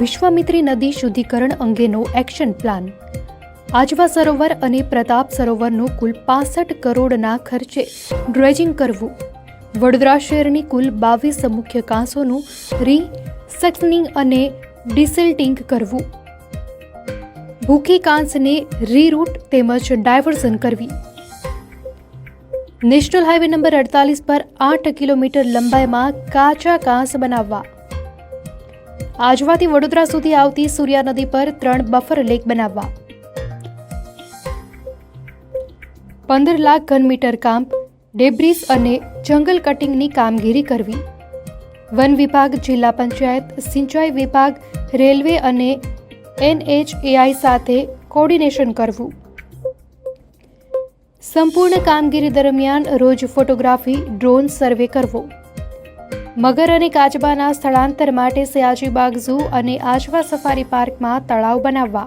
વિશ્વામિત્રી નદી શુદ્ધિકરણ અંગેનો એક્શન પ્લાન. આજવા સરોવર અને પ્રતાપ સરોવરનું કુલ 65 કરોડના ખર્ચે ડ્રેજિંગ કરવું. વડોદરા શહેરની કુલ 22 મુખ્ય કાંસોનું રીસેક્શનિંગ અને ડિસિલ્ટિંગ કરવું. ભૂખી કાંસને રીરૂટ તેમજ ડાયવર્ઝન કરવી. નેશનલ હાઈવે નંબર 48 પર 8 કિલોમીટર લંબાઈમાં કાચા કાંસ બનાવવા. આજવાથી વડોદરા સુધી આવતી સૂર્યા નદી પર 3 બફર લેક બનાવવા. 15 લાખ ઘન મીટર કામ, ડેબ્રીસ અને જંગલ કટિંગની કામગીરી કરવી. વન વિભાગ, જિલ્લા પંચાયત, સિંચાઈ વિભાગ, રેલવે અને NHAI સાથે કોર્ડિનેશન કરવું. સંપૂર્ણ કામગીરી દરમિયાન રોજ ફોટોગ્રાફી, ડ્રોન સર્વે કરવો. મગર અને કાચબાના સ્થળાંતર માટે સયાજીબાગ ઝૂ અને આજવા સફારી પાર્કમાં તળાવ બનાવવા.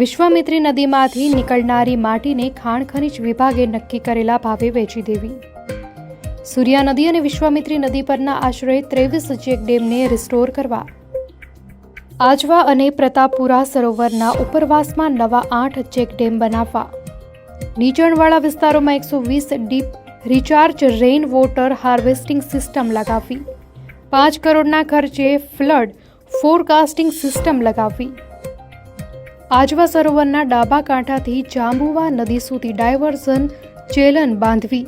વિશ્વામિત્રી નદીમાંથી નીકળનારી માટીને ખાણ ખનીજ વિભાગે નક્કી કરેલા ભાવે વેચી દેવી. સૂર્યા નદી અને વિશ્વામિત્રી નદી પરના આશરે 23 ચેક ડેમને રિસ્ટોર કરવા. આજવા અને પ્રતાપપુરા સરોવરના ઉપરવાસમાં નવા 8 ચેક ડેમ બનાવવા. નીચાણવાળા વિસ્તારોમાં 120 deep recharge rain water harvesting system લગાવવી. 5 કરોડના ખર્ચે ફ્લડ ફોરકાસ્ટિંગ સિસ્ટમ લગાવવી. આજવા સરોવરના ડાબા કાંઠાથી જાંબુવા નદી સુધી ડાયવર્ઝન ચેલન બાંધવી.